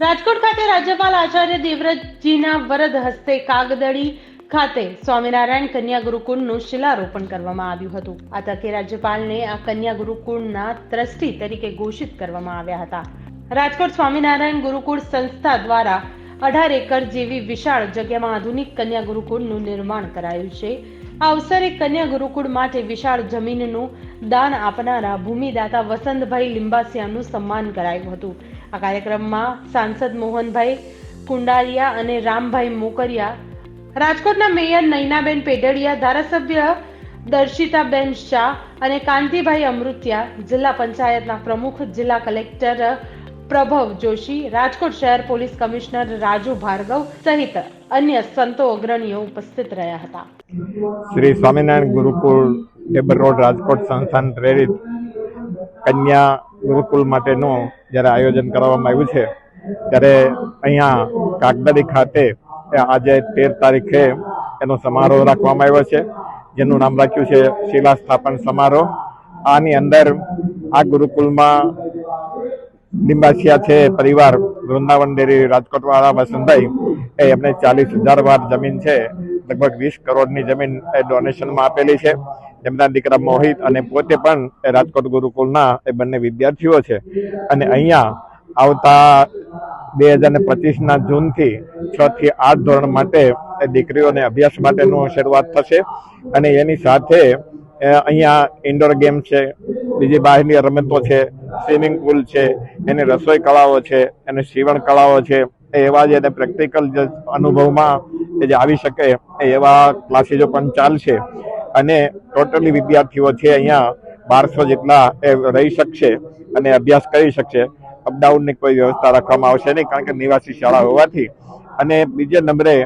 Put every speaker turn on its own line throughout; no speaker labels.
રાજકોટ ખાતે રાજ્યપાલ આચાર્ય દેવવ્રતજીના વરદ હસ્તે કાગદડી ખાતે સ્વામિનારાયણ કન્યા ગુરુકુળનું શિલારોપણ કરવામાં આવ્યું હતું. આ તકે રાજ્યપાલને આ કન્યા ગુરુકુળના ટ્રસ્ટી તરીકે ઘોષિત કરવામાં આવ્યા હતા. રાજકોટ સ્વામિનારાયણ ગુરુકુળ સંસ્થા દ્વારા 18 એકર જેવી વિશાળ જગ્યામાં આધુનિક કન્યા ગુરુકુળનું નિર્માણ કરાયું છે. આ અવસરે કન્યા ગુરુકુળ માટે વિશાળ જમીનનું દાન આપનારા ભૂમિદાતા વસંતભાઈ લિંબાસિયાનું સન્માન કરાયું હતું. આ કાર્યક્રમમાં સાંસદ મોહનભાઈ કુંડારિયા અને રામભાઈ મોકરિયા, રાજકોટના મેયર નૈનાબેન પેઢડિયા, ધારાસભ્ય દર્શિતાબેન શાહ અને કાંતિભાઈ અમૃતિયા, જિલ્લા પંચાયતના પ્રમુખ, જિલ્લા કલેક્ટર પ્રભવ જોશી, રાજકોટ શહેર પોલીસ કમિશનર રાજુ ભાર્ગવ સહિત અન્ય સંતો અગ્રણીઓ ઉપસ્થિત રહ્યા હતા.
શ્રી સ્વામિનારાયણ ગુરુકુળ ટેબર રોડ રાજકોટ સંસ્થાન પ્રેરિત કન્યા ગુરુકુળ માટેનું જ્યારે આયોજન કરવામાં આવ્યું છે ત્યારે અહીંયા કાગદડી ખાતે આજે 13 તારીખે એનો સમારોહ રાખવામાં આવ્યો છે, જેનું નામ રાખ્યું છે શિલા સ્થાપન સમારોહ. આની અંદર આ ગુરુકુળમાં લિંબાસિયા છે પરિવાર, વૃંદાવન ડેરી રાજકોટ વાળા વસંતભાઈ એમને 40,000 વાર જમીન છે, લગભગ 20 કરોડની જમીન એ ડોનેશનમાં આપેલી છે. એમના દીકરા મોહિત અને પોતે પણ રાજકોટ ગુરુકુળના એ બંને વિદ્યાર્થીઓ છે અને અહીંયા આવતા 2025ના જૂનથી 6 થી 8 ધોરણ માટે દીકરીઓને અભ્યાસ માટેનું શરૂઆત થશે અને એની સાથે અહીંયા ઇન્ડોર ગેમ છે, બીજી બહારની રમતો છે, સ્વિમિંગ પુલ છે, એની રસોઈ કળાઓ છે, એને સીવણ કળાઓ છે, એવા જે પ્રેક્ટિકલ જે અનુભવમાં જે આવી શકે એવા ક્લાસીસો પણ ચાલશે અને ટોટલી વિદ્યાર્થીઓ છે અહીંયા 1200 જેટલા એ રહી શકશે અને અભ્યાસ કરી શકશે. અપડાઉનની કોઈ વ્યવસ્થા રાખવામાં આવશે નહીં, કારણ કે નિવાસી શાળા હોવાથી. અને બીજા નંબરે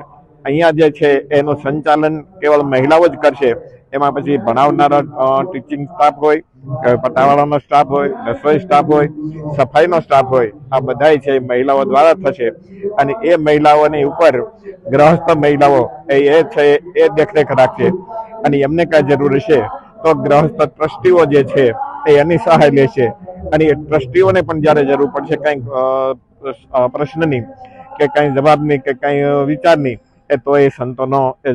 અહીંયા જે છે એનું સંચાલન કેવળ મહિલાઓ જ કરશે. એમાં પછી ભણાવનારા ટીચિંગ સ્ટાફ હોય, પટાવાળાનો સ્ટાફ હોય, રસોઈ સ્ટાફ હોય, સફાઈનો સ્ટાફ હોય, આ બધા છે મહિલાઓ દ્વારા થશે. અને એ મહિલાઓની ઉપર ગ્રહસ્થ મહિલાઓ એ છે એ દેખરેખ રાખશે અને એમને કાંઈ જરૂર હશે તો ગ્રહસ્થ ટ્રસ્ટીઓ જે છે એ એની સહાય લેશે. અને એ ટ્રસ્ટીઓને પણ જ્યારે જરૂર પડશે કંઈક પ્રશ્નની કે કંઈ જવાબની કે કંઈ વિચારની તો એ સંતોનો એ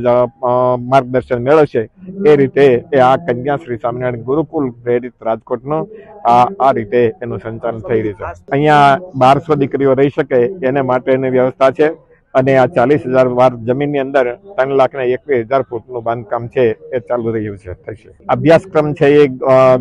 માર્ગદર્શન મેળવશે. એ રીતે એ આ કન્યા શ્રી સ્વામિનારાયણ ગુરુકુળ પ્રેરિત રાજકોટનું આ રીતે એનું સંચાલન થઈ રહ્યું છે. અહીંયા 1200 દીકરીઓ રહી શકે એને માટેની વ્યવસ્થા છે અને આ 40,000 વાર જમીનની અંદર 3,21,000 ફૂટનું બાંધકામ છે એ ચાલુ રહ્યું છે. થશે અભ્યાસક્રમ છે એ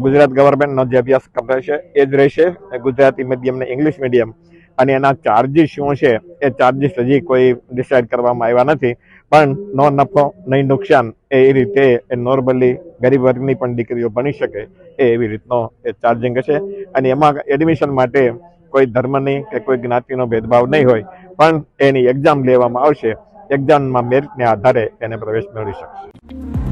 ગુજરાત ગવર્મેન્ટનો જે અભ્યાસક્રમ રહેશે એ જ રહેશે, ગુજરાતી મીડિયમ ને ઇંગ્લિશ મીડિયમ. અને એના ચાર્જીસ શું છે એ ચાર્જીસ હજી કોઈ ડિસાઇડ કરવામાં આવ્યા નથી, પણ નો નફો નહીં નુકસાન એ રીતે એ નોર્મલી ગરીબ વર્ગની પણ દીકરીઓ ભણી શકે એવી રીતનો એ ચાર્જિંગ હશે. અને એમાં એડમિશન માટે કોઈ ધર્મની કે કોઈ જ્ઞાતિનો ભેદભાવ નહીં હોય, પણ એની એક્ઝામ લેવામાં આવશે. એક્ઝામમાં મેરિટને આધારે એને પ્રવેશ મેળવી શકશે.